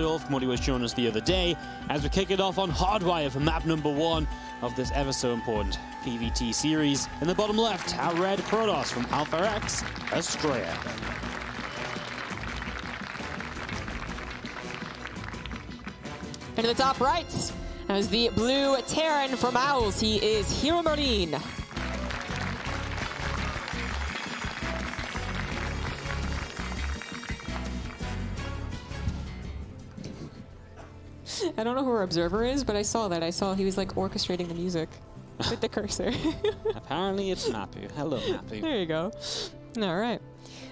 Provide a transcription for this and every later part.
off from what he was showing us the other day, as we kick it off on Hardwire for map number 1 of this ever so important PVT series. In the bottom left, our red Protoss from Alpha X, Astrea. And to the top right, as the blue Terran from Owls, he is HeroMarine. I don't know who our observer is, but I saw that. I saw he was like orchestrating the music with the cursor. Apparently it's Mapu. Hello, Mapu. There you go. All right.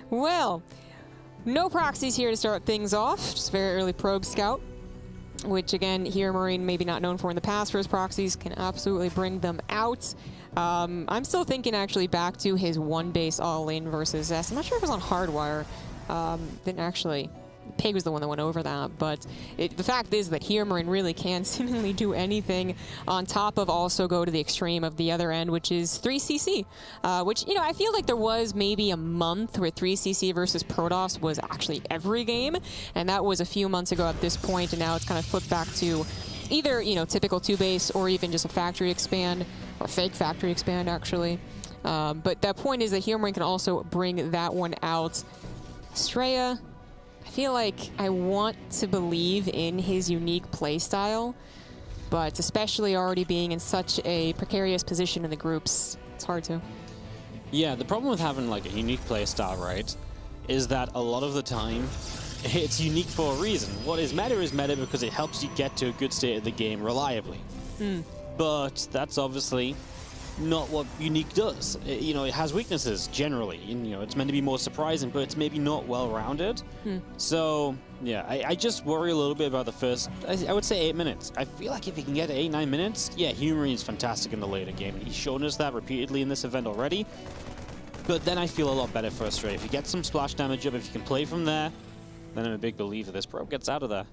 Well, no proxies here to start things off. Just very early probe scout, which again, HeroMarine maybe not known for in the past for his proxies, can absolutely bring them out. I'm still thinking actually back to his one base all in versus S. I'm not sure if it was on Hardwire. Didn't actually. Pig was the one that went over that, but the fact is that HeroMarine really can seemingly do anything on top of also go to the extreme of the other end, which is 3cc, which, you know, I feel like there was maybe a month where 3cc versus Protoss was actually every game, and that was a few months ago at this point, and now it's kind of flipped back to either, you know, typical 2-base or even just a factory expand, or fake factory expand, actually. But that point is that HeroMarine can also bring that one out. Astrea, I feel like I want to believe in his unique playstyle, but especially already being in such a precarious position in the groups, it's hard to. Yeah, the problem with having like a unique playstyle, right, is that a lot of the time it's unique for a reason. What is meta because it helps you get to a good state of the game reliably. But that's obviously not what unique does. You know, it has weaknesses generally. You know, it's meant to be more surprising, but it's maybe not well-rounded. So yeah, I just worry a little bit about the first, I would say 8 minutes. I feel like if he can get to 8-9 minutes, yeah, HeroMarine is fantastic in the later game. He's shown us that repeatedly in this event already. But then I feel a lot better for Astrea. If you get some splash damage up, if you can play from there, then I'm a big believer this probe gets out of there.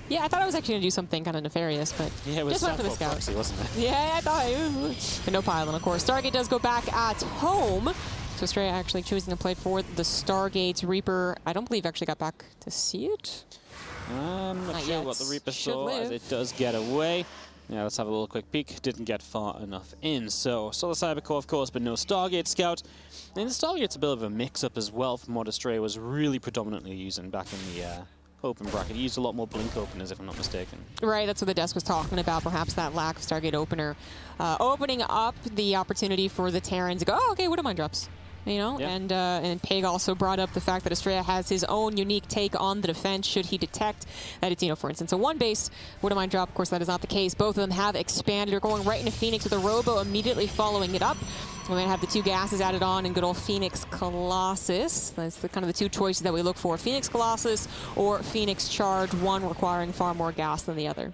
Yeah, I thought I was actually going to do something kind of nefarious, but yeah, it was just went for the scout. Proxy, wasn't it? Yeah, I thought. But no pylon, of course. Stargate does go back at home. So Astrea actually choosing to play for the Stargate. Reaper, I don't believe actually got back to see it. I'm not sure what the Reaper saw, as it does get away. Yeah, let's have a little quick peek. Didn't get far enough in. So, saw the Cybercore, of course, but no Stargate Scout. And the Stargate's a bit of a mix-up as well from what Astrea was really predominantly using back in the open bracket. He used a lot more blink openers, if I'm not mistaken. Right, that's what the desk was talking about, perhaps that lack of Stargate opener. Opening up the opportunity for the Terrans to go, oh, okay, Widowmine drops. You know, and Peg also brought up the fact that Astrea has his own unique take on the defense should he detect that it's, you know, for instance, a one-base Widowmine drop. Of course, that is not the case. Both of them have expanded. They're going right into Phoenix with a Robo immediately following it up. We're going to have the 2 gases added on and good old Phoenix Colossus. That's kind of the 2 choices that we look for. Phoenix Colossus or Phoenix Charge, one requiring far more gas than the other.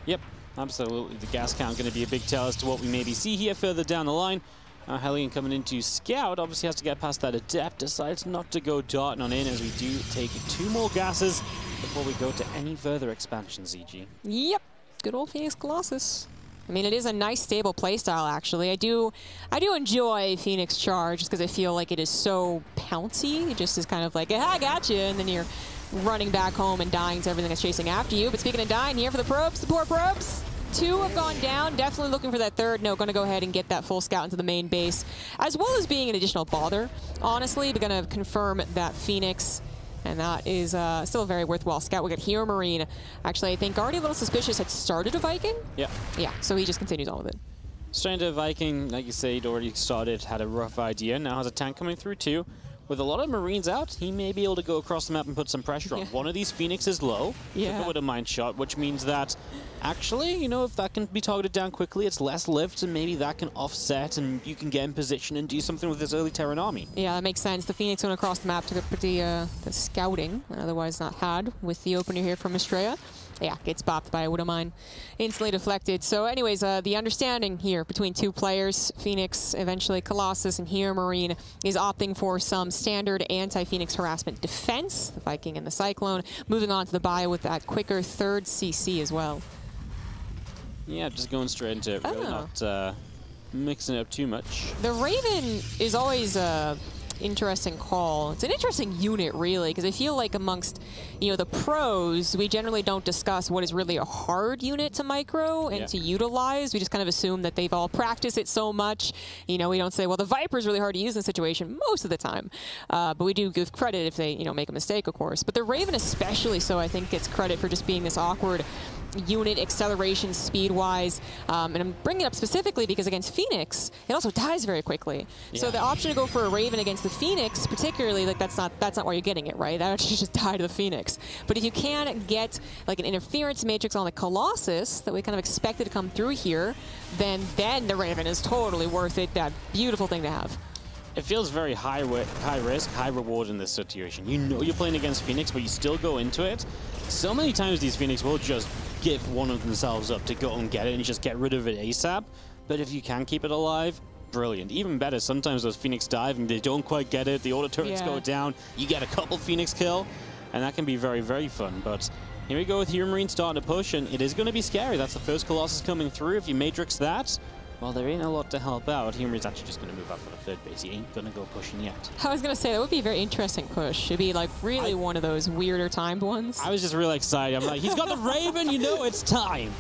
Yep, absolutely. The gas count going to be a big tell as to what we maybe see here further down the line. Hellion coming into Scout, obviously has to get past that Adept, decides not to go darting on in as we do take 2 more gases before we go to any further expansion, ZG. Yep, good old Phoenix Colossus. I mean, it is a nice, stable playstyle, actually. I do enjoy Phoenix Charge just because I feel like it is so pouncy. It just is kind of like, hey, I got you, and then you're running back home and dying to everything that's chasing after you. But speaking of dying, here for the probes, the poor probes. 2 have gone down, definitely looking for that third. No, going to go ahead and get that full scout into the main base, as well as being an additional bother, honestly. We're going to confirm that Phoenix, and that is still a very worthwhile scout. We got HeroMarine. Actually, I think already a little suspicious had started a Viking. Yeah. Yeah, so he just continues on with it. Straight into Viking, like you say, he'd already started, had a rough idea. Now has a tank coming through too. With a lot of Marines out, he may be able to go across the map and put some pressure on. One of these Phoenix is low, with a mine shot, which means that actually, you know, if that can be targeted down quickly, it's less lift, and maybe that can offset, and you can get in position and do something with this early Terran army. Yeah, that makes sense. The Phoenix went across the map to the scouting, otherwise not had, with the opener here from Astrea. Yeah, gets bopped by a Widowmine. Instantly deflected. So anyways, the understanding here between 2 players, Phoenix, eventually Colossus, and HeroMarine, is opting for some standard anti-Phoenix harassment defense, the Viking and the Cyclone, moving on to the bio with that quicker 3rd CC as well. Yeah, just going straight into it, really not mixing it up too much. The Raven is always interesting call. It's an interesting unit, really, because I feel like amongst, you know, the pros, we generally don't discuss what is really a hard unit to micro and to utilize. We just kind of assume that they've all practiced it so much. You know, we don't say, well, the Viper's really hard to use in this situation most of the time. But we do give credit if they, you know, make a mistake, of course. But the Raven especially so, I think, gets credit for just being this awkward unit acceleration speed-wise. And I'm bringing it up specifically because against Phoenix, it also dies very quickly. So the option to go for a Raven against the Phoenix, particularly, like that's not why you're getting it, right? That actually just died to the Phoenix. But if you can get like an interference matrix on the Colossus that we kind of expected to come through here, then the Raven is totally worth it. That beautiful thing to have. It feels very high risk, high reward in this situation. You know you're playing against Phoenix, but you still go into it. So many times these Phoenix will just give one of themselves up to go and get it and just get rid of it ASAP. But if you can keep it alive, brilliant. Even better, sometimes those Phoenix dive and they don't quite get it. The auto turrets go down. You get a couple Phoenix kill, and that can be very, very fun. But here we go with HeroMarine starting to push, and it is going to be scary. That's the first Colossus coming through. If you Matrix that, well, there ain't a lot to help out. HeroMarine's actually just going to move up for the third base. He ain't going to go pushing yet. I was going to say, that would be a very interesting push. It'd be like really one of those weirder timed ones. I was just really excited. I'm like, he's got the Raven, you know it's time.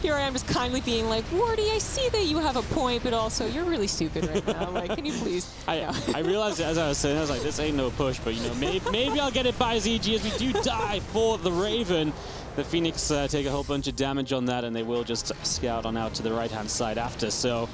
Here I am just kindly being like, Wardy, I see that you have a point, but also you're really stupid right now. Like, can you please? I realized as I was saying, I was like, this ain't no push, but you know, maybe I'll get it by ZG as we do die for the Raven. The Phoenix take a whole bunch of damage on that, and they will just scout on out to the right-hand side after. So,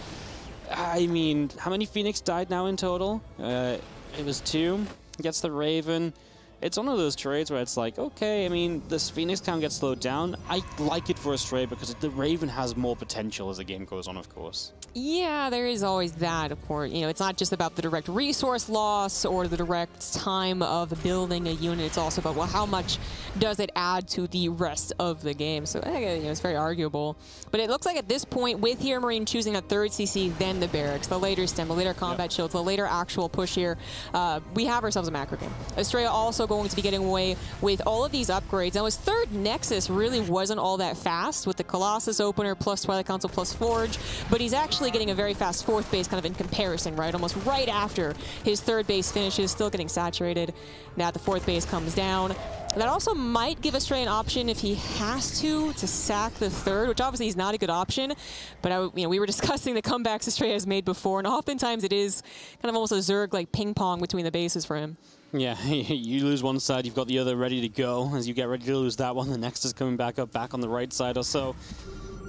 I mean, how many Phoenix died now in total? It was 2. Gets the Raven. It's one of those trades where it's like, okay, I mean, this Phoenix count gets slowed down. I like it for Astrea because the Raven has more potential as the game goes on, of course. Yeah, there is always that, of course. You know, it's not just about the direct resource loss or the direct time of building a unit. It's also about, well, how much does it add to the rest of the game? So, you know, it's very arguable. But it looks like at this point, with HeroMarine choosing a third CC, then the barracks, the later stem, the later combat shields, the later actual push here, we have ourselves a macro game. Astrea also going to be getting away with all of these upgrades. Now, his third Nexus really wasn't all that fast with the Colossus opener plus Twilight Council plus Forge, but he's actually getting a very fast fourth base kind of in comparison, right? Almost right after his third base finishes, still getting saturated. Now the fourth base comes down. That also might give Astrea an option if he has to sack the third, which obviously is not a good option. But you know, we were discussing the comebacks Astrea has made before, and oftentimes it is kind of almost a Zerg like ping pong between the bases for him. Yeah, you lose one side, you've got the other ready to go. As you get ready to lose that one, the next is coming back up, back on the right side or so.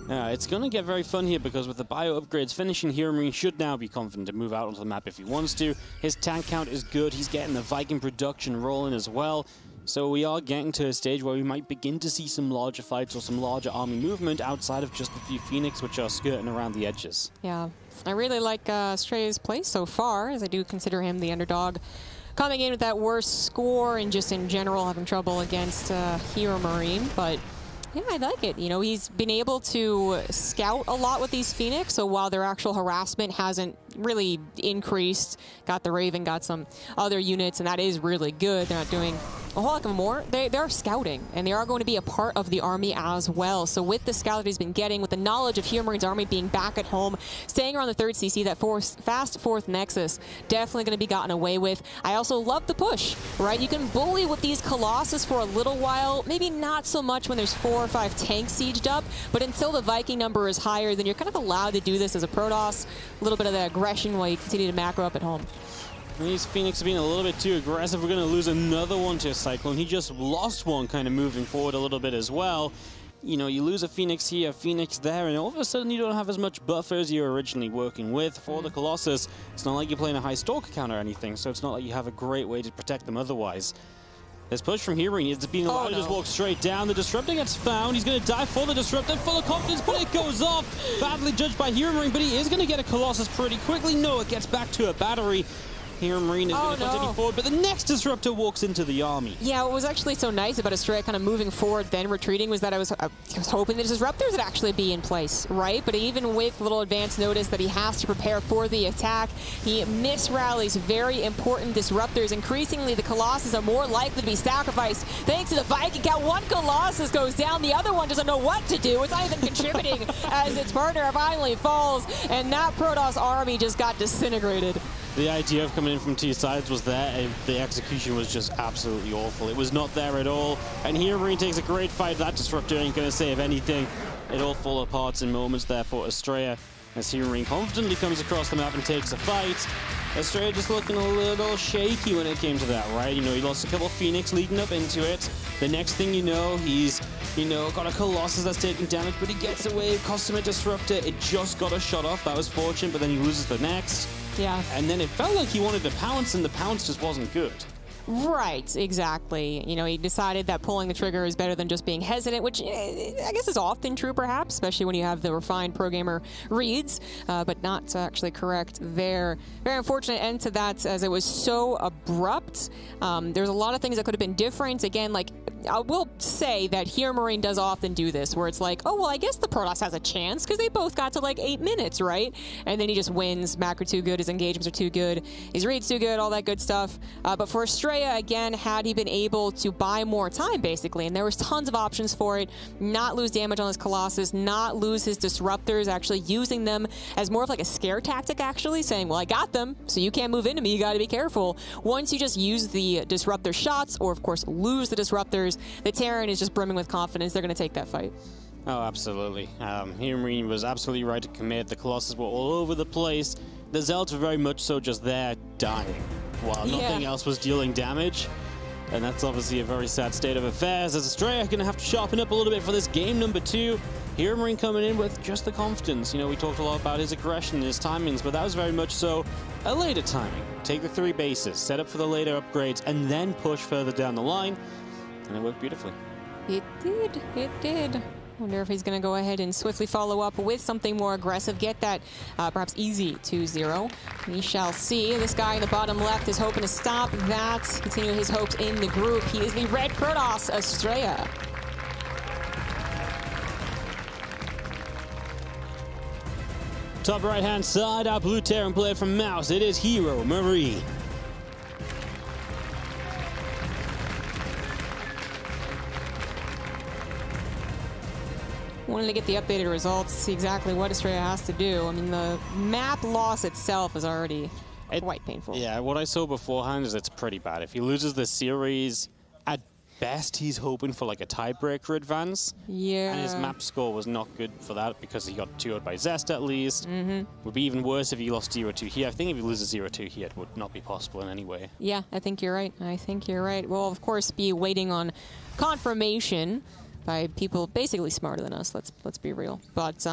It's going to get very fun here because with the bio upgrades finishing, HeroMarine should now be confident to move out onto the map if he wants to. His tank count is good. He's getting the Viking production rolling as well. So we are getting to a stage where we might begin to see some larger fights or some larger army movement outside of just a few Phoenix, which are skirting around the edges. Yeah, I really like Astrea's play so far, as I do consider him the underdog. Coming in with that worst score and just in general having trouble against HeroMarine, but yeah, I like it. You know, he's been able to scout a lot with these Phoenix, so while their actual harassment hasn't really increased, got the Raven, got some other units, and that is really good. They're not doing a whole lot more. They are scouting, and they are going to be a part of the army as well. So with the scout that he's been getting, with the knowledge of HeroMarine's army being back at home, staying around the third CC, that fast fourth Nexus, definitely going to be gotten away with. I also love the push, right? You can bully with these Colossus for a little while, maybe not so much when there's 4 or 5 tanks sieged up, but until the Viking number is higher, then you're kind of allowed to do this as a Protoss. A little bit of the aggression while you continue to macro up at home. These Phoenix are being a little bit too aggressive. We're going to lose another one to a Cyclone. He just lost one kind of moving forward a little bit as well. You know, you lose a Phoenix here, a Phoenix there, and all of a sudden you don't have as much buffer as you were originally working with. For the Colossus, it's not like you're playing a high Stalker count or anything, so it's not like you have a great way to protect them otherwise. This push from HeroMarine, it's being allowed to just walk straight down. The Disruptor gets found. He's going to die for the Disruptor, full of confidence, but it goes off. Badly judged by HeroMarine, but he is going to get a Colossus pretty quickly. No, it gets back to a battery. HeroMarine is going to continue forward, but the next Disruptor walks into the army. Yeah, what was actually so nice about Astrea kind of moving forward then retreating was that I was hoping the Disruptors would actually be in place, right? But even with little advance notice that he has to prepare for the attack, he misrallies very important Disruptors. Increasingly, the Colossus are more likely to be sacrificed thanks to the Viking count. One Colossus goes down, the other one doesn't know what to do. It's not even contributing as its partner finally falls, and that Protoss army just got disintegrated. The idea of coming in from two sides was there, and the execution was just absolutely awful. It was not there at all. And HeroMarine takes a great fight. That Disruptor ain't going to save anything. It all fall apart in moments there for Astrea, as HeroMarine confidently comes across the map and takes a fight. Astrea just looking a little shaky when it came to that, right? You know, he lost a couple of Phoenix leading up into it. The next thing you know, he's, you know, got a Colossus that's taking damage, but he gets away, costs him a Disruptor. It just got a shot off. That was fortunate, but then he loses the next. Yeah. And then it felt like he wanted to pounce, and the pounce just wasn't good. Right, exactly. You know, he decided that pulling the trigger is better than just being hesitant, which I guess is often true, perhaps, especially when you have the refined programmer reads, but not actually correct there. Very unfortunate end to that, as it was so abrupt. There's a lot of things that could have been different. Again, like, I will say that HeroMarine does often do this, where it's like, oh, well, I guess the Protoss has a chance, because they both got to, like, 8 minutes, right? And then he just wins. Macro too good, his engagements are too good, his reads too good, all that good stuff. But for Astrea, again, had he been able to buy more time, basically, and there was tons of options for it, not lose damage on his Colossus, not lose his Disruptors, actually using them as more of like a scare tactic, actually, saying, well, I got them, so you can't move into me, you got to be careful. Once you just use the Disruptor shots, or of course lose the Disruptors, the Terran is just brimming with confidence. They're going to take that fight. Oh, absolutely. HeroMarine was absolutely right to commit. The Colossus were all over the place. The Zealots were very much so just there, dying, while nothing else was dealing damage. And that's obviously a very sad state of affairs, as Astrea going to have to sharpen up a little bit for this game number 2. HeroMarine coming in with just the confidence. You know, we talked a lot about his aggression and his timings, but that was very much so a later timing. Take the 3 bases, set up for the later upgrades, and then push further down the line. And it worked beautifully. It did. It did. Wonder if he's going to go ahead and swiftly follow up with something more aggressive. Get that perhaps easy 2-0. We shall see. This guy in the bottom left is hoping to stop that. Continue his hopes in the group. He is the red Protoss, Astrea. Top right-hand side, our blue Terran player from Mouse. It is HeroMarine. Wanted to get the updated results, see exactly what Astrea has to do. I mean, the map loss itself is already quite painful. Yeah, what I saw beforehand is it's pretty bad. If he loses the series, at best he's hoping for like a tiebreaker advance. Yeah. And his map score was not good for that, because he got 2-0'd by Zest at least. Would be even worse if he lost 0-2 here. I think if he loses 0-2 here, it would not be possible in any way. Yeah, I think you're right. I think you're right. We'll, of course, be waiting on confirmation by people basically smarter than us, let's be real. But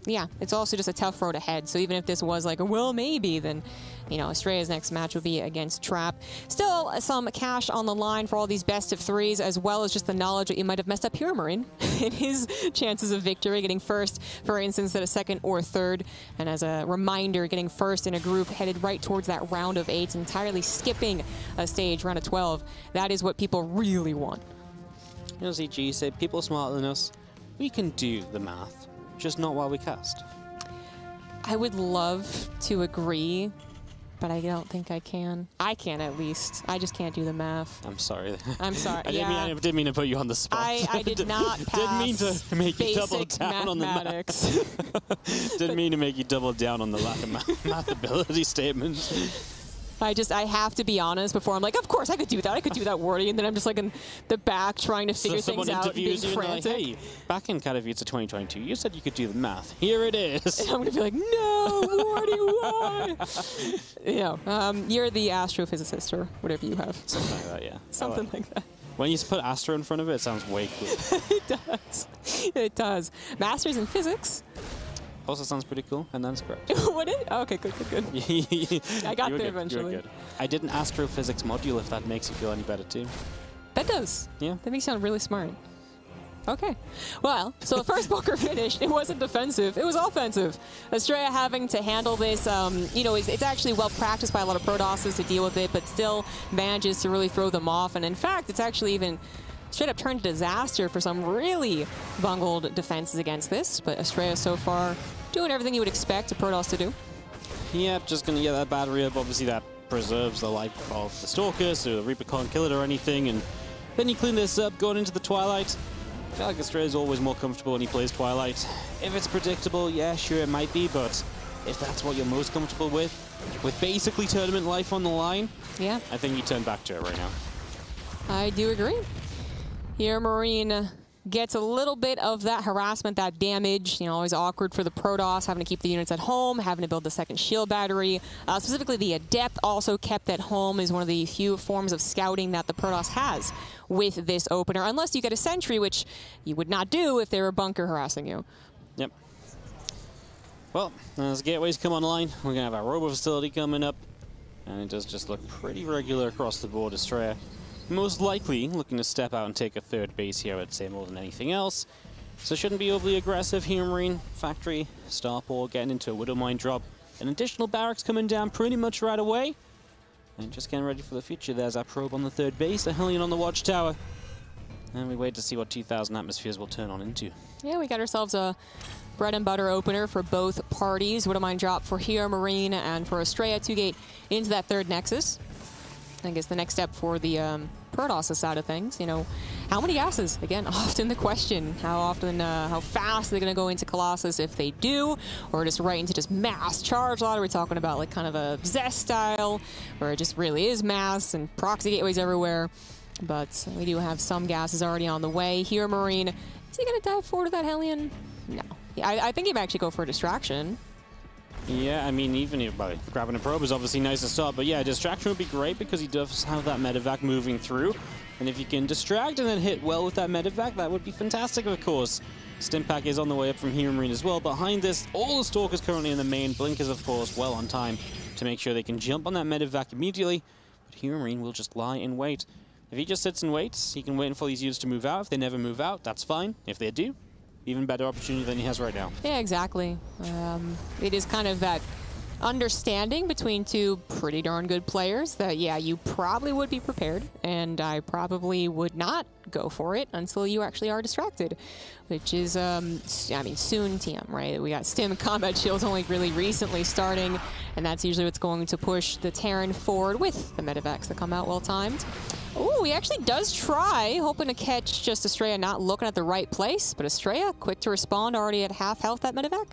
yeah, it's also just a tough road ahead. So even if this was like a well maybe, then you know, Astrea's next match will be against Trap. Still some cash on the line for all these best of 3s, as well as just the knowledge that you might have messed up HeroMarine in his chances of victory, getting first, for instance, instead of 2nd or 3rd. And as a reminder, getting first in a group headed right towards that round of 8, entirely skipping a stage, round of 12. That is what people really want. You know, ZG said, people smarter than us, we can do the math, just not while we cast. I would love to agree, but I don't think I can. I can, at least. I just can't do the math. I'm sorry. I'm sorry. I didn't mean to put you on the spot. I did not pass. Didn't mean to make you double down on the math. Didn't mean to make you double down on the lack of math ability statement. I have to be honest before I'm like, of course I could do that. I could do that wording, and then I'm just like in the back trying to figure things out and being frantic. Like, hey, back in Katowice 2022, you said you could do the math. Here it is. And I'm gonna be like, no, Wardy, why? You know, you're the astrophysicist or whatever you have. Something like that, yeah. Something like that. When you put Astro in front of it, it sounds way cooler. It does. It does. Masters in physics. Also sounds pretty cool, and that's correct. What is? Oh, okay, good. I got there eventually. You were good. I did an astrophysics module, if that makes you feel any better too. That does. Yeah. That makes you sound really smart. Okay. Well, so the first bunker finished. It wasn't defensive. It was offensive. Astrea having to handle this, you know, it's actually well practiced by a lot of Protosses to deal with it, but still manages to really throw them off. And in fact, it's actually even straight up turned to disaster for some really bungled defenses against this. But Astrea so far doing everything you would expect a Protoss to do. Yep, just going to get that battery up. Obviously, that preserves the life of the Stalker, so the Reaper can't kill it or anything. And then you clean this up, going into the Twilight. I feel like Astrea is always more comfortable when he plays Twilight. If it's predictable, yeah, sure, it might be, but if that's what you're most comfortable with basically tournament life on the line, yeah, I think you turn back to it right now. I do agree. HeroMarine gets a little bit of that harassment, that damage. You know, always awkward for the Protoss, having to keep the units at home, having to build the second shield battery. Specifically, the Adept also kept at home is one of the few forms of scouting that the Protoss has with this opener, unless you get a sentry, which you would not do if they were bunker harassing you. Yep. Well, as gateways come online, we're going to have our robo facility coming up, and it does just look pretty regular across the board. Astrea most likely looking to step out and take a third base here, I'd say, more than anything else. So shouldn't be overly aggressive. HeroMarine factory, starport getting into a Widow Mine drop. An additional barracks coming down pretty much right away. And just getting ready for the future. There's our probe on the third base, a Hellion on the watchtower. And we wait to see what 2,000 atmospheres will turn on into. Yeah, we got ourselves a bread and butter opener for both parties. Widow Mine drop for HeroMarine and for Astrea to gate into that third Nexus. I guess the next step for the Protoss side of things, you know, how many gases? Again, often the question. How fast are they going to go into Colossus if they do, or just right into just mass charge load? Are we talking about like kind of a Zest style, where it just really is mass and proxy gateways everywhere? But we do have some gases already on the way. HeroMarine, is he going to dive forward to that Hellion? No. Yeah, I think he might actually go for a distraction. Yeah, I mean, even if grabbing a probe is obviously nice to start, but yeah, distraction would be great because he does have that medevac moving through. And if you can distract and then hit well with that medevac, that would be fantastic, of course. Stimpack is on the way up from HeroMarine as well. Behind this, all the Stalkers currently in the main. Blinkers, of course, well on time to make sure they can jump on that medevac immediately. But HeroMarine will just lie in wait. If he just sits and waits, he can wait for these units to move out. If they never move out, that's fine. If they do, even better opportunity than he has right now. Yeah, exactly. It is kind of that understanding between two pretty darn good players that, yeah, you probably would be prepared, and I probably would not go for it until you actually are distracted, which is, I mean, soon TM, right? We got Stim Combat Shields only really recently starting, and that's usually what's going to push the Terran forward with the medevacs that come out well-timed. Ooh, he actually does try, hoping to catch just Astrea not looking at the right place, but Astrea, quick to respond, already at half health that medevac.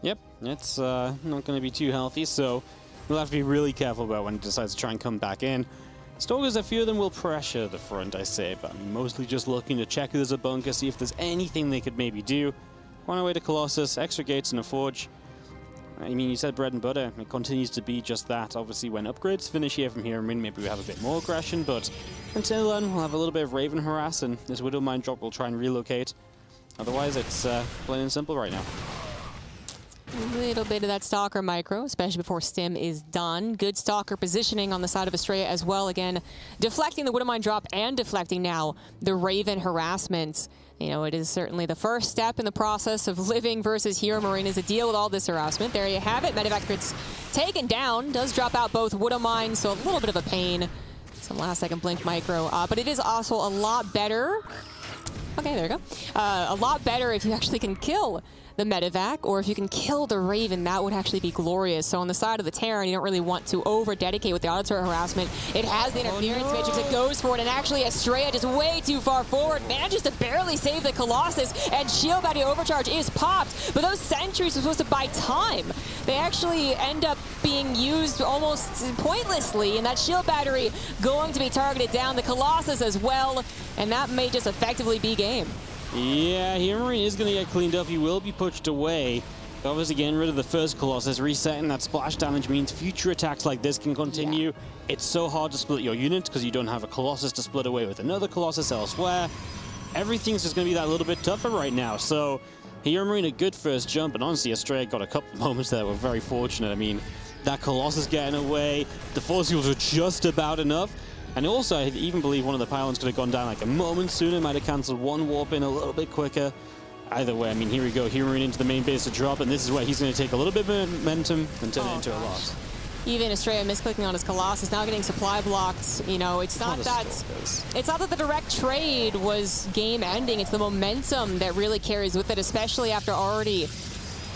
Yep, it's not going to be too healthy, so we'll have to be really careful about when he decides to try and come back in. Stalkers, a few of them will pressure the front, I say, but I'm mostly just looking to check if there's a bunker, see if there's anything they could maybe do. On our way to Colossus, extra gates and a forge. I mean, you said bread and butter. It continues to be just that. Obviously, when upgrades finish here from HeroMarine, maybe we have a bit more aggression, but until then, we'll have a little bit of Raven harass, and this Widow Mine drop will try and relocate. Otherwise, it's plain and simple right now. A little bit of that Stalker micro, especially before Stim is done. Good Stalker positioning on the side of Astrea as well. Again, deflecting the Widow Mine drop and deflecting now the Raven harassment. You know, it is certainly the first step in the process of living versus HeroMarine is to deal with all this harassment. There you have it. Medevac gets taken down. Does drop out both Widow Mine, so a little bit of a pain. Some last-second blink micro. But it is also a lot better. Okay, there you go. A lot better if you actually can kill the medevac, or if you can kill the Raven, that would actually be glorious. So on the side of the Terran, you don't really want to over-dedicate with the auto-turret harassment. It has the interference matrix, it goes for it, and actually Astrea just way too far forward, manages to barely save the Colossus, and shield battery overcharge is popped, but those sentries are supposed to buy time. They actually end up being used almost pointlessly, and that shield battery going to be targeted down, the Colossus as well, and that may just effectively be game. Yeah, HeroMarine is going to get cleaned up. He will be pushed away. Obviously, getting rid of the first Colossus, resetting that splash damage means future attacks like this can continue. Yeah. It's so hard to split your units because you don't have a Colossus to split away with another Colossus elsewhere. Everything's just going to be that little bit tougher right now. So, HeroMarine, a good first jump, and honestly, Astrea got a couple of moments there that were very fortunate. I mean, that Colossus getting away, the force fields were just about enough. And also, I even believe one of the pylons could have gone down like a moment sooner, might have cancelled one warp in a little bit quicker. Either way, I mean, here we go, HeroMarine into the main base to drop, and this is where he's going to take a little bit of momentum and turn it into a loss. Even Astrea misclicking on his Colossus, now getting supply blocked. You know, it's not that the direct trade was game ending. It's the momentum that really carries with it, especially after already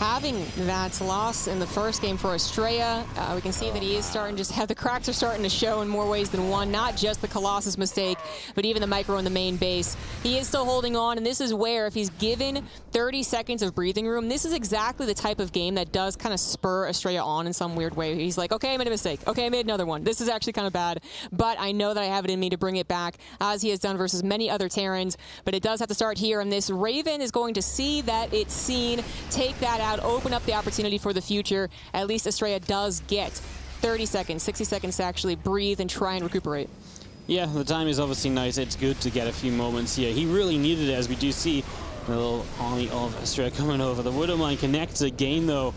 having that loss in the first game for Astrea. We can see that he is starting to have the cracks are starting to show in more ways than one. Not just the Colossus mistake, but even the micro in the main base. He is still holding on, and this is where, if he's given 30 seconds of breathing room, this is exactly the type of game that does kind of spur Astrea on in some weird way. He's like, okay, I made a mistake. Okay, I made another one. This is actually kind of bad, but I know that I have it in me to bring it back, as he has done versus many other Terrans. But it does have to start here, and this Raven is going to see that it's seen, take that out, open up the opportunity for the future. At least Astrea does get 30 seconds, 60 seconds to actually breathe and try and recuperate. Yeah, the time is obviously nice. It's good to get a few moments here. He really needed it, as we do see the little army of Astrea coming over. The Widowmine connects again, though.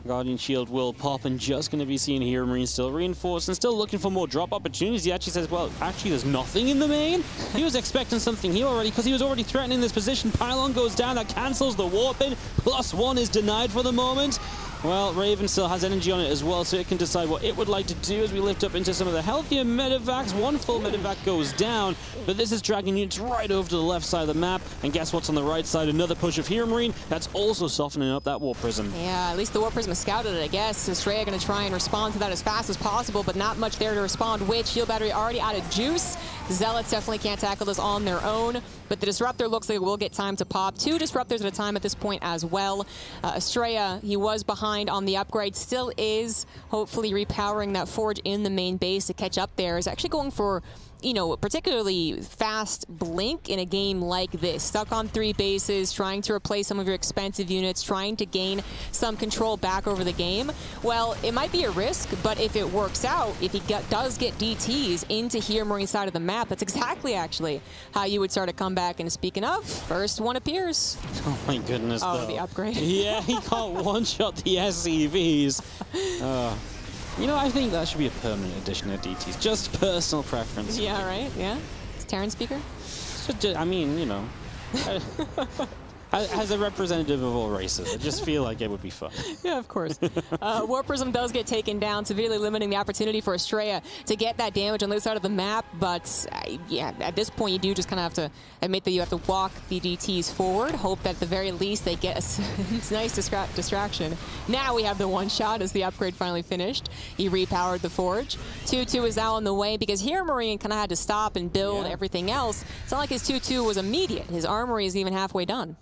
Guardian Shield will pop, and just going to be seeing HeroMarine still reinforced and still looking for more drop opportunities. He actually says, well, actually, there's nothing in the main. He was expecting something here already because he was already threatening this position. Pylon goes down. That cancels the warp in. +1 is denied for the moment. Well, Raven still has energy on it as well, so it can decide what it would like to do as we lift up into some of the healthier medevacs. One full medevac goes down, but this is dragging units right over to the left side of the map. And guess what's on the right side? Another push of HeroMarine. That's also softening up that Warp Prism. Yeah, at least the Warp Prism scouted it, I guess. Astrea going to try and respond to that as fast as possible, but not much there to respond with. Shield battery already out of juice. Zealots definitely can't tackle this on their own, but the Disruptor looks like it will get time to pop. 2 Disruptors at a time at this point as well. Astrea, he was behind on the upgrade, still is hopefully repowering that Forge in the main base to catch up there. Is actually going for, you know, particularly fast blink in a game like this. Stuck on 3 bases, trying to replace some of your expensive units, trying to gain some control back over the game. Well, it might be a risk, but if it works out, if he does get DTs into HeroMarine's side of the map, that's exactly actually how you would start a comeback. And speaking of, first one appears. Oh my goodness, oh, though. The upgrade. Yeah, he can't one-shot the SCVs. You know, I think that should be a permanent addition of DTs. Just personal preference. Yeah, right? Yeah? Is Terran speaker? I mean, you know, as a representative of all races, I just feel like it would be fun. Yeah, of course. Warp Prism does get taken down, severely limiting the opportunity for Astrea to get that damage on the other side of the map. But yeah, at this point, you do just kind of have to admit that you have to walk the DTs forward, hope that at the very least they get a nice distraction. Now we have the one shot as the upgrade finally finished. He repowered the Forge. 2-2 is now on the way because HeroMarine kind of had to stop and build everything else. It's not like his 2-2 was immediate. His armory is even halfway done.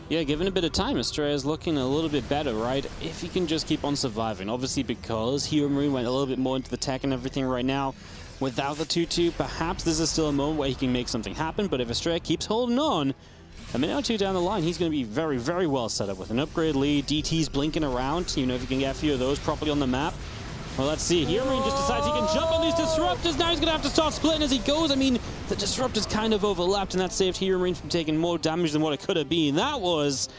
Yeah, given a bit of time, Astrea is looking a little bit better, right? If he can just keep on surviving. Obviously, because HeroMarine went a little bit more into the tech and everything right now, without the 2-2, perhaps this is still a moment where he can make something happen. But if Astrea keeps holding on, a minute or two down the line, he's going to be very, very well set up with an upgrade lead, DTs blinking around. You know, if he can get a few of those properly on the map. Well, let's see. HeroMarine just decides he can jump on these Disruptors. Now he's going to have to start splitting as he goes. I mean, the Disruptors kind of overlapped, and that saved HeroMarine from taking more damage than what it could have been. That was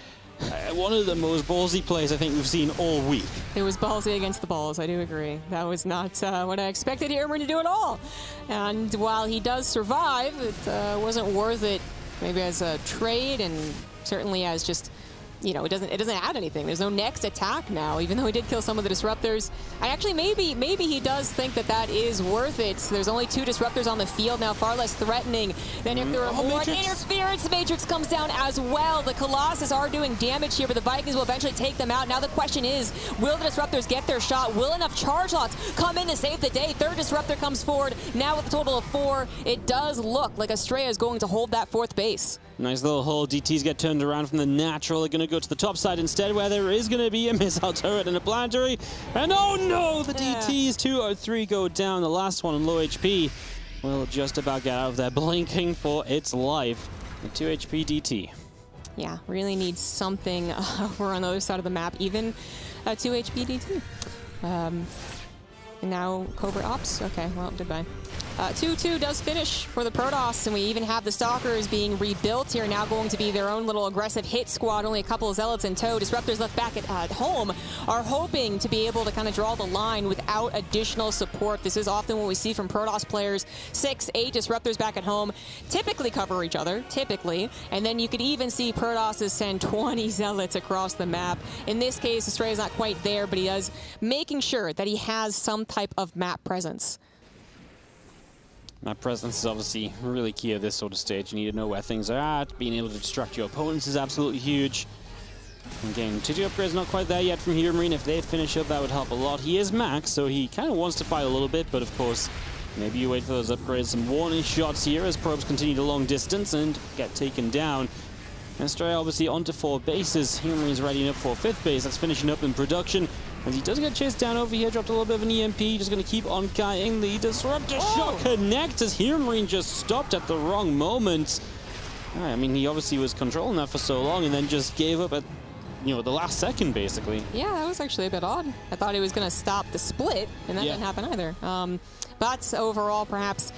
one of the most ballsy plays I think we've seen all week. It was ballsy against the balls, I do agree. That was not what I expected HeroMarine to do at all. And while he does survive, it wasn't worth it maybe as a trade, and certainly as just, you know, it doesn't add anything. There's no next attack now, even though he did kill some of the Disruptors. I actually, maybe he does think that that is worth it. So there's only 2 Disruptors on the field now, far less threatening than if there were more. Interference Matrix comes down as well. The Colossus are doing damage here, but the Vikings will eventually take them out. Now the question is, will the Disruptors get their shot? Will enough charge lots come in to save the day? 3rd Disruptor comes forward. Now with a total of 4, it does look like Astrea is going to hold that 4th base. Nice little hole. DTs get turned around from the natural. They're going to go to the top side instead, where there is going to be a missile turret and a planetary. And oh no, the DTs 2 or 3 go down. The last one on low HP will just about get out of there, blinking for its life. A 2 HP DT. Yeah, really needs something over on the other side of the map, even a 2 HP DT. And now Covert Ops. Okay, well, goodbye. 2-2 does finish for the Protoss, and we even have the Stalkers being rebuilt here, now going to be their own little aggressive hit squad, only a couple of Zealots in tow. Disruptors left back at home are hoping to be able to kind of draw the line without additional support. This is often what we see from Protoss players. 6, 8 Disruptors back at home typically cover each other, and then you could even see Protosses send 20 Zealots across the map. In this case, Astrea is not quite there, but he is making sure that he has some type of map presence. Map presence is obviously really key at this sort of stage. You need to know where things are at. Being able to distract your opponents is absolutely huge. Again, 2-2 upgrade's not quite there yet from HeroMarine. If they finish up, that would help a lot. He is max, so he kind of wants to fight a little bit, but of course, maybe you wait for those upgrades. Some warning shots here as probes continue to long distance and get taken down. Astrea obviously onto 4 bases. HeroMarine's readying up for 5th base. That's finishing up in production. As he does get chased down over here, dropped a little bit of an EMP. Just going to keep on kiting. The Disruptor shot connects as HeroMarine just stopped at the wrong moment. I mean, he obviously was controlling that for so long and then just gave up at, you know, the last second, basically. Yeah, that was actually a bit odd. I thought he was going to stop the split, and that didn't happen either. But overall, perhaps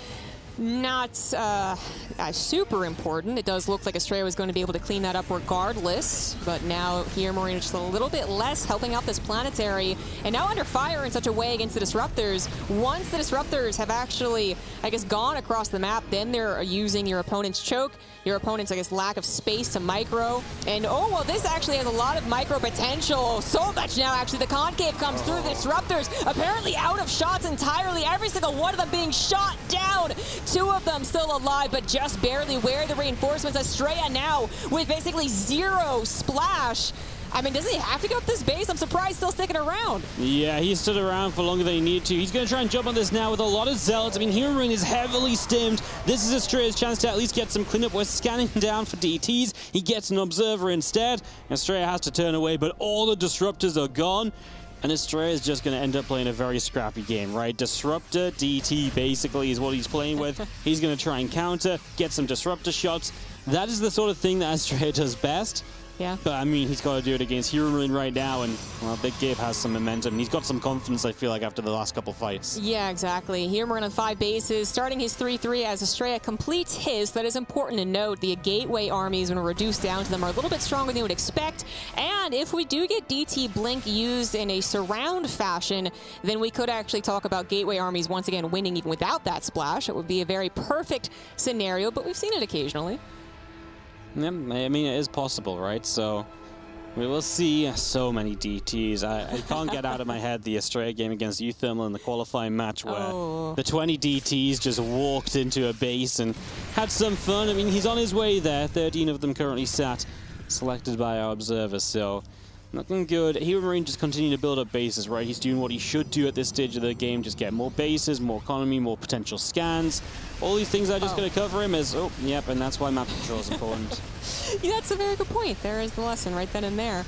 not super important. It does look like Astrea was going to be able to clean that up regardless, but now HeroMarine just a little bit less helping out this planetary, and now under fire in such a way against the Disruptors. Once the Disruptors have actually, I guess, gone across the map, then they're using your opponent's choke, your opponent's, I guess, lack of space to micro, and oh, well, this actually has a lot of micro potential. So much now, actually. The concave comes through. The Disruptors apparently out of shots entirely. Every single one of them being shot down. 2 of them still alive, but just barely. Where are the reinforcements? Astrea now with basically 0 splash. I mean, does he have to go up this base? I'm surprised still sticking around. Yeah, he stood around for longer than he needed to. He's going to try and jump on this now with a lot of zealots. I mean, HeroMarine is heavily stimmed. This is Astrea's chance to at least get some cleanup. We're scanning down for DTs. He gets an observer instead. Astrea has to turn away, but all the Disruptors are gone. And Astrea is just going to end up playing a very scrappy game, right? Disruptor, DT, basically, is what he's playing with. He's going to try and counter, get some Disruptor shots. That is the sort of thing that Astrea does best. Yeah. But, I mean, he's got to do it against HeroMarine right now, and, well, Big Gabe has some momentum. He's got some confidence, I feel like, after the last couple fights. Yeah, exactly. HeroMarine on 5 bases, starting his 3-3 as Astrea completes his. That is important to note. The gateway armies, when reduced down to them, are a little bit stronger than you would expect. And if we do get DT Blink used in a surround fashion, then we could actually talk about gateway armies once again winning even without that splash. It would be a very perfect scenario, but we've seen it occasionally. Yeah, I mean, it is possible, right? So we will see so many DTs. I can't get out of my head the Astrea game against Uthermal in the qualifying match where the 20 DTs just walked into a base and had some fun. I mean, he's on his way there. 13 of them currently sat, selected by our observers, so nothing good. HeroMarine just continue to build up bases, right? He's doing what he should do at this stage of the game, just get more bases, more economy, more potential scans. All these things are just going to cover him as, yep, and that's why map control is important. Yeah, that's a very good point. There is the lesson right then and there.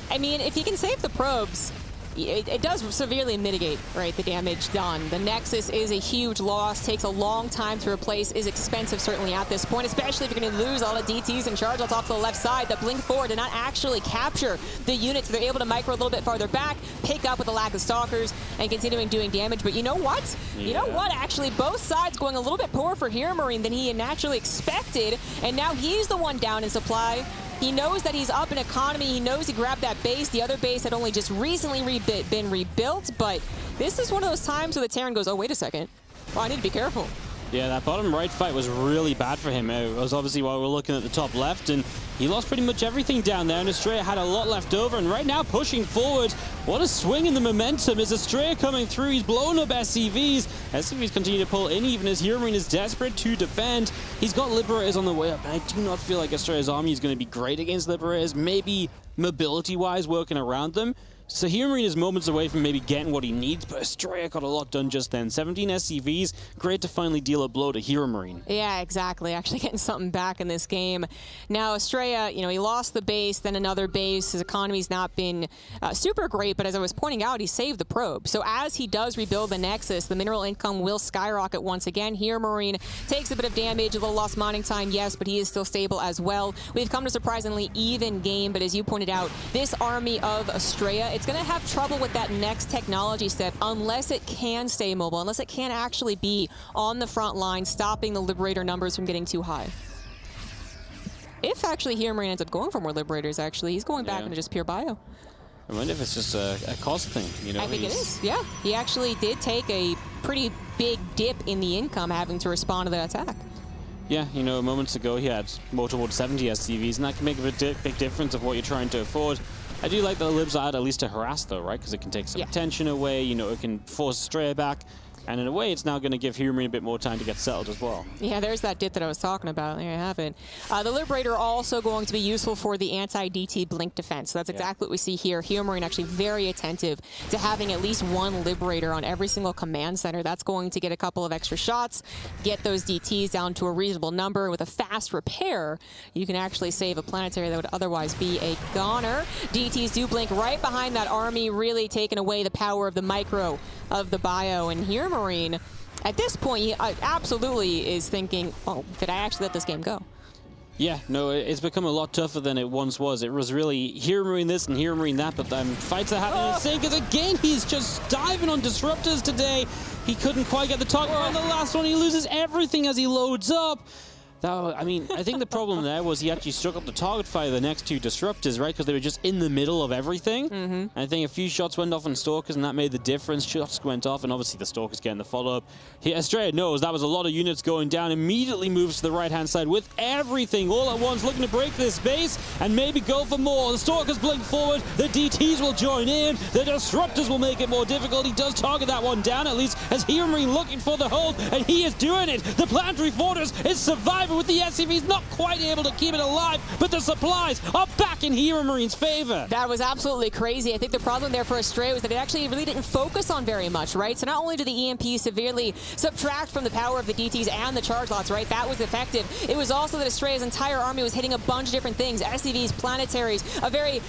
I mean, if he can save the probes, it does severely mitigate, right, the damage done. The Nexus is a huge loss, takes a long time to replace, is expensive certainly at this point, especially if you're going to lose all the DTs and charge outs off to the left side. The blink forward did not actually capture the units. They're able to micro a little bit farther back, pick up with the lack of stalkers, and continuing doing damage. But you know what? Yeah. You know what, actually? Both sides going a little bit poorer for HeroMarine than he had naturally expected, and now he's the one down in supply. He knows that he's up in economy. He knows he grabbed that base. The other base had only just recently been rebuilt, but this is one of those times where the Terran goes, oh, wait a second. Well, I need to be careful. Yeah, that bottom right fight was really bad for him. It was obviously while we're looking at the top left, and he lost pretty much everything down there, and Astrea had a lot left over, and right now pushing forward. What a swing in the momentum. Is Astrea coming through? He's blowing up SCVs. SCVs continue to pull in, even as HeroMarine is desperate to defend. He's got Liberators on the way up, and I do not feel like Astrea's army is going to be great against Liberators, maybe mobility-wise working around them. So HeroMarine is moments away from maybe getting what he needs, but Astrea got a lot done just then. 17 SCVs, great to finally deal a blow to HeroMarine. Yeah, exactly. Actually getting something back in this game. Now, Astrea, you know, he lost the base, then another base. His economy's not been super great, but as I was pointing out, he saved the probe. So as he does rebuild the Nexus, the mineral income will skyrocket once again. HeroMarine takes a bit of damage, a little lost mining time, yes, but he is still stable as well. We've come to a surprisingly even game, but as you pointed out, this army of Astrea, it's going to have trouble with that next technology step unless it can stay mobile, unless it can actually be on the front line, stopping the Liberator numbers from getting too high. If actually HeroMarine ends up going for more Liberators, actually, he's going back into just pure bio. I wonder if it's just a cost thing, you know? I think it is, yeah. He actually did take a pretty big dip in the income having to respond to that attack. Yeah, you know, moments ago he had more towards 70 SCVs, and that can make a big difference of what you're trying to afford. I do like that the Libs are at least to harass, though, right? Because it can take some attention away, you know, it can force Astrea back. And in a way, it's now going to give HeroMarine a bit more time to get settled as well. Yeah, there's that dip that I was talking about. There you have it. The Liberator also going to be useful for the anti-DT blink defense. So that's exactly what we see here. HeroMarine actually very attentive to having at least one Liberator on every single command center. That's going to get a couple of extra shots, get those DTs down to a reasonable number. With a fast repair, you can actually save a planetary that would otherwise be a goner. DTs do blink right behind that army, really taking away the power of the micro of the bio. And HeroMarine, at this point, he absolutely is thinking, oh, did I actually let this game go? Yeah, no, it's become a lot tougher than it once was. It was really HeroMarine this and HeroMarine that, but fights are happening insane because again, he's just diving on disruptors today. He couldn't quite get the target on the last one. He loses everything as he loads up. I mean, I think the problem there was he actually struck up the target fire the next two disruptors, right? Because they were just in the middle of everything. And I think a few shots went off on Stalkers, and that made the difference. Shots went off, and obviously the Stalkers getting the follow-up. Astrea knows that was a lot of units going down, immediately moves to the right-hand side with everything all at once, looking to break this base and maybe go for more. The Stalkers blink forward, the DTs will join in, the disruptors will make it more difficult. He does target that one down, at least, as HeroMarine looking for the hold, and he is doing it. The Planetary Fortress is surviving with the SCVs not quite able to keep it alive, but the supplies are back in HeroMarine's favor. That was absolutely crazy. I think the problem there for Astrea was that it actually really didn't focus on very much, right? So not only did the EMP severely subtract from the power of the DTs and the charge lots, right? That was effective. It was also that Astrea's entire army was hitting a bunch of different things. SCVs, planetaries, a very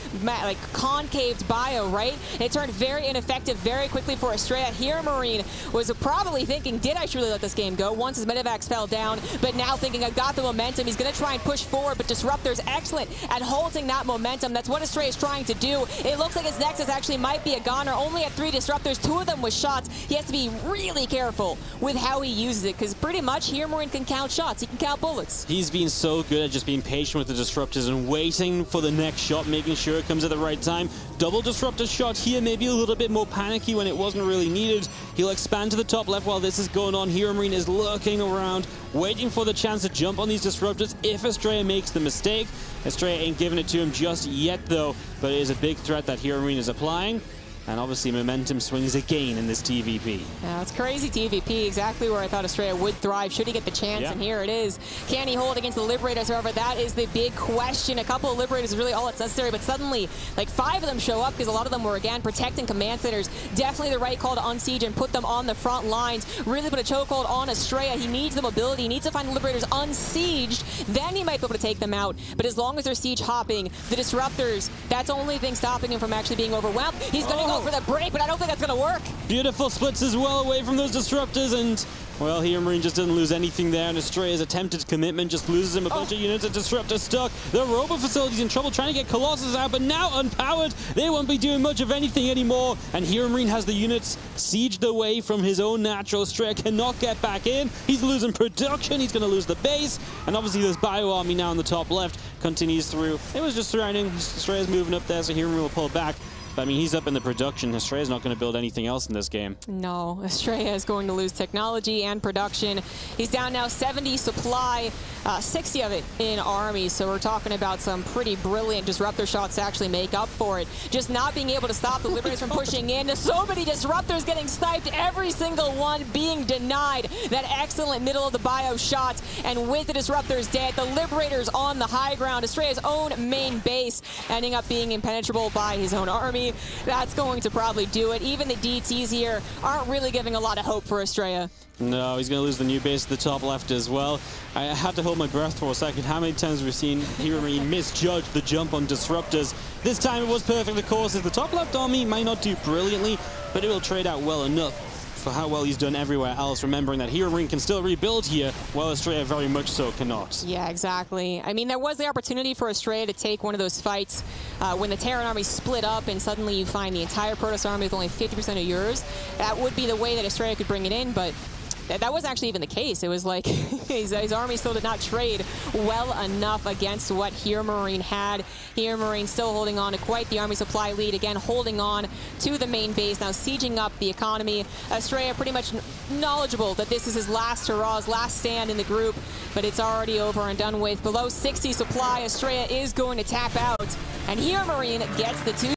concaved bio, right? And it turned very ineffective very quickly for Astrea. HeroMarine was probably thinking, did I truly let this game go? Once his medevacs fell down, but now thinking, I've got the momentum. He's going to try and push forward, but Disruptor's excellent at holding that momentum. That's what Astrea is trying to do. It looks like his Nexus actually might be a goner. Only at 3 Disruptors, 2 of them with shots. He has to be really careful with how he uses it, because pretty much HeroMarine can count shots. He can count bullets. He's been so good at just being patient with the Disruptors and waiting for the next shot, making sure it comes at the right time. Double Disruptor shot here, maybe a little bit more panicky when it wasn't really needed. He'll expand to the top left while this is going on. HeroMarine is looking around, waiting for the chance to jump on these Disruptors if Astrea makes the mistake. Astrea ain't giving it to him just yet, though, but it is a big threat that HeroMarine is applying. And obviously momentum swings again in this TVP. Yeah, it's crazy TVP, exactly where I thought Astrea would thrive should he get the chance, and here it is. Can he hold against the Liberators? However, that is the big question. A couple of Liberators is really all that's necessary, but suddenly, like 5 of them show up because a lot of them were, again, protecting command centers. Definitely the right call to unsiege and put them on the front lines. Really put a chokehold on Astrea. He needs the mobility. He needs to find the Liberators unsieged. Then he might be able to take them out. But as long as they're siege hopping, the Disruptors, that's the only thing stopping him from actually being overwhelmed. He's going to go for the break, but I don't think that's going to work. Beautiful splits as well away from those Disruptors, and well, HeroMarine just doesn't lose anything there, and Astrea's attempted commitment just loses him a bunch of units. A Disruptor stuck. The Robo Facility's in trouble trying to get Colossus out, but now unpowered. They won't be doing much of anything anymore, and HeroMarine has the units sieged away from his own natural. Astrea cannot get back in. He's losing production. He's going to lose the base, and obviously this Bio Army now in the top left continues through. It was just surrounding. Astrea's moving up there, so HeroMarine will pull back. But, I mean, he's up in the production. Astrea's not going to build anything else in this game. No, Astrea is going to lose technology and production. He's down now 70 supply, 60 of it in army. So we're talking about some pretty brilliant Disruptor shots to actually make up for it. Just not being able to stop the Liberators from pushing in. So many Disruptors getting sniped, every single one being denied that excellent middle of the bio shot. And with the Disruptors dead, the Liberators on the high ground, Astrea's own main base ending up being impenetrable by his own army. That's going to probably do it. Even the DTs here aren't really giving a lot of hope for Astrea. No, he's going to lose the new base at the top left as well. I had to hold my breath for a second. How many times have we seen HeroMarine misjudge the jump on Disruptors? This time it was perfect, of course, as the top left army might not do brilliantly, but it will trade out well enough for how well he's done everywhere else, remembering that HeroMarine can still rebuild here, while Astrea very much so cannot. Yeah, exactly. I mean, there was the opportunity for Astrea to take one of those fights when the Terran army split up and suddenly you find the entire Protoss army with only 50% of yours. That would be the way that Astrea could bring it in, but that wasn't actually even the case. It was like his army still did not trade well enough against what HeroMarine had. HeroMarine still holding on to quite the army supply lead. Again, holding on to the main base. Now sieging up the economy. Astrea pretty much knowledgeable that this is his last hurrah, his last stand in the group, but it's already over and done with. Below 60 supply, Astrea is going to tap out, and HeroMarine gets the 2